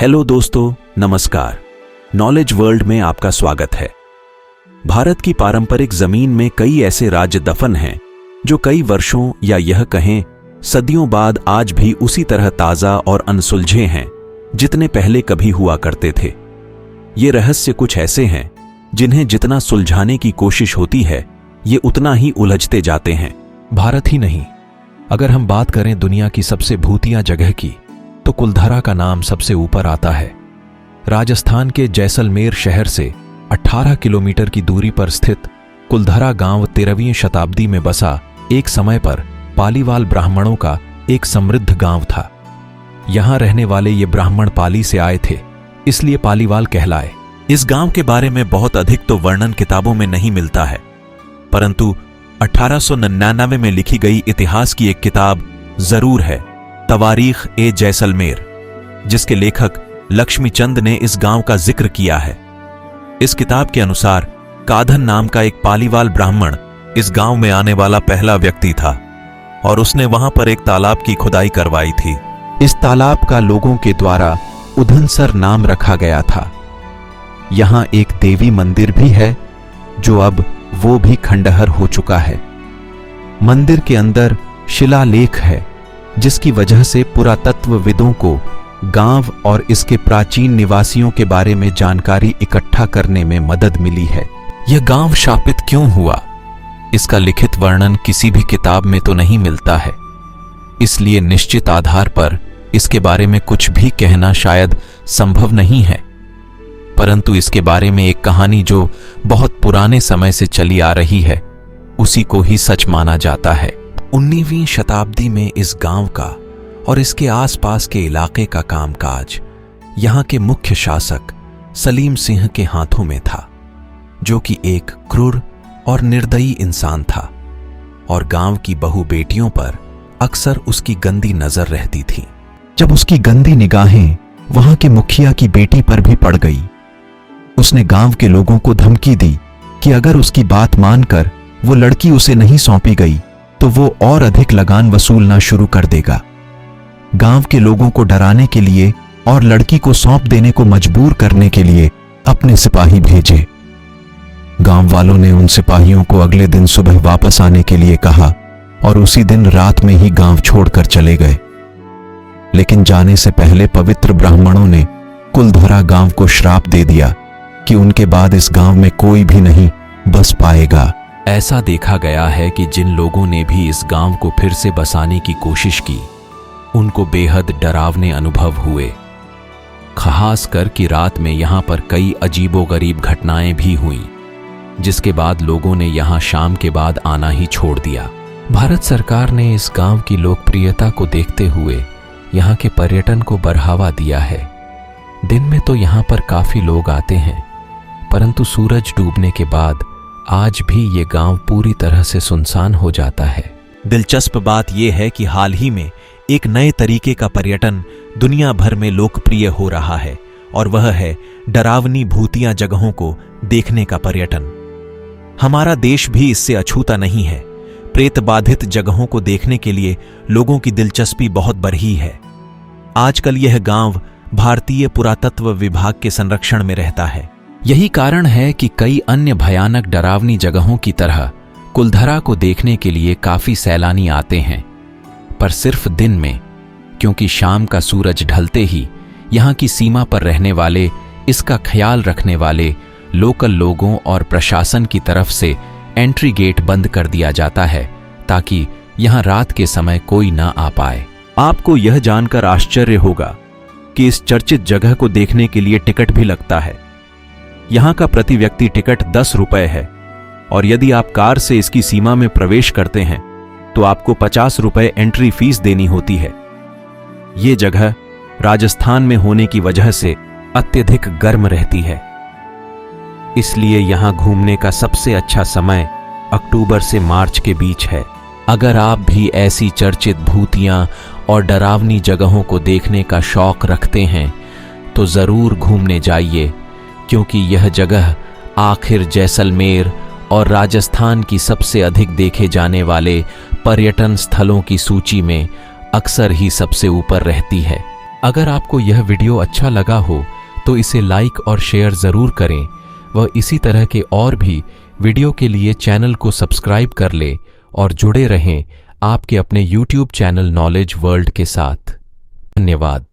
Hello दोस्तों, नमस्कार। Knowledge world में आपका स्वागत है। भारत की पारंपरिक जमीन में कई ऐसे राज्य दफन हैं जो कई वर्षों या यह कहें सदियों बाद आज भी उसी तरह ताजा और अनसुलझे हैं जितने पहले कभी हुआ करते थे। ये रहस्य कुछ ऐसे हैं जिन्हें जितना सुलझाने की कोशिश होती है ये उतना ही उलझते जाते हैं। भारत ही नहीं, अगर हम बात करें दुनिया की सबसे भूतिया जगह की तो कुलधरा का नाम सबसे ऊपर आता है। राजस्थान के जैसलमेर शहर से 18 किलोमीटर की दूरी पर स्थित कुलधरा गांव 13वीं शताब्दी में बसा एक समय पर पालीवाल ब्राह्मणों का एक समृद्ध गांव था। यहां रहने वाले ये ब्राह्मण पाली से आए थे, इसलिए पालीवाल कहलाए। इस गांव के बारे में बहुत अधिक तो वर्णन किताबों में नहीं मिलता है, परंतु 1899 में लिखी गई इतिहास की एक किताब जरूर है, तवारीख ए जैसलमेर, जिसके लेखक लक्ष्मीचंद ने इस गांव का जिक्र किया है। इस किताब के अनुसार काधन नाम का एक पालीवाल ब्राह्मण इस गांव में आने वाला पहला व्यक्ति था और उसने वहां पर एक तालाब की खुदाई करवाई थी। इस तालाब का लोगों के द्वारा उधनसर नाम रखा गया था। यहां एक देवी मंदिर भी है जो अब वो भी खंडहर हो चुका है। मंदिर के अंदर शिलालेख है जिसकी वजह से पुरातत्वविदों को गांव और इसके प्राचीन निवासियों के बारे में जानकारी इकट्ठा करने में मदद मिली है। यह गांव शापित क्यों हुआ, इसका लिखित वर्णन किसी भी किताब में तो नहीं मिलता है, इसलिए निश्चित आधार पर इसके बारे में कुछ भी कहना शायद संभव नहीं है। परंतु इसके बारे में एक कहानी जो बहुत पुराने समय से चली आ रही है, उसी को ही सच माना जाता है। 19वीं शताब्दी में इस गांव का और इसके आसपास के इलाके का कामकाज यहां के मुख्य शासक सलीम सिंह के हाथों में था, जो कि एक क्रूर और निर्दयी इंसान था और गांव की बहु बेटियों पर अक्सर उसकी गंदी नजर रहती थी। जब उसकी गंदी निगाहें वहां के मुखिया की बेटी पर भी पड़ गई, उसने गांव के लोगों को धमकी दी कि अगर उसकी बात मानकर वो लड़की उसे नहीं सौंपी गई तो वो और अधिक लगान वसूलना शुरू कर देगा। गांव के लोगों को डराने के लिए और लड़की को सौंप देने को मजबूर करने के लिए अपने सिपाही भेजे। गांव वालों ने उन सिपाहियों को अगले दिन सुबह वापस आने के लिए कहा और उसी दिन रात में ही गांव छोड़कर चले गए। लेकिन जाने से पहले पवित्र ब्राह्मणों ने कुलधरा गांव को श्राप दे दिया कि उनके बाद इस गांव में कोई भी नहीं बस पाएगा। ऐसा देखा गया है कि जिन लोगों ने भी इस गांव को फिर से बसाने की कोशिश की, उनको बेहद डरावने अनुभव हुए। खास कर कि रात में यहां पर कई अजीबोगरीब घटनाएं भी हुईं, जिसके बाद लोगों ने यहां शाम के बाद आना ही छोड़ दिया। भारत सरकार ने इस गांव की लोकप्रियता को देखते हुए यहां के पर्यटन को बढ़ावा दिया है। दिन में तो यहां पर काफी लोग आते हैं, परंतु सूरज डूबने के बाद आज भी ये गांव पूरी तरह से सुनसान हो जाता है। दिलचस्प बात यह है कि हाल ही में एक नए तरीके का पर्यटन दुनिया भर में लोकप्रिय हो रहा है और वह है डरावनी भूतिया जगहों को देखने का पर्यटन। हमारा देश भी इससे अछूता नहीं है। प्रेत बाधित जगहों को देखने के लिए लोगों की दिलचस्पी बहुत बढ़ी है। आजकल यह गांव भारतीय पुरातत्व विभाग के संरक्षण में रहता है। यही कारण है कि कई अन्य भयानक डरावनी जगहों की तरह कुलधरा को देखने के लिए काफी सैलानी आते हैं, पर सिर्फ दिन में, क्योंकि शाम का सूरज ढलते ही यहाँ की सीमा पर रहने वाले, इसका ख्याल रखने वाले लोकल लोगों और प्रशासन की तरफ से एंट्री गेट बंद कर दिया जाता है ताकि यहाँ रात के समय कोई ना आ पाए। आपको यह जानकर आश्चर्य होगा कि इस चर्चित जगह को देखने के लिए टिकट भी लगता है। यहाँ का प्रति व्यक्ति टिकट 10 रुपए है और यदि आप कार से इसकी सीमा में प्रवेश करते हैं तो आपको 50 रुपए एंट्री फीस देनी होती है। ये जगह राजस्थान में होने की वजह से अत्यधिक गर्म रहती है, इसलिए यहाँ घूमने का सबसे अच्छा समय अक्टूबर से मार्च के बीच है। अगर आप भी ऐसी चर्चित भूतियां और डरावनी जगहों को देखने का शौक रखते हैं तो जरूर घूमने जाइए, क्योंकि यह जगह आखिर जैसलमेर और राजस्थान की सबसे अधिक देखे जाने वाले पर्यटन स्थलों की सूची में अक्सर ही सबसे ऊपर रहती है। अगर आपको यह वीडियो अच्छा लगा हो तो इसे लाइक और शेयर ज़रूर करें व इसी तरह के और भी वीडियो के लिए चैनल को सब्सक्राइब कर ले और जुड़े रहें आपके अपने YouTube चैनल नॉलेज वर्ल्ड के साथ। धन्यवाद।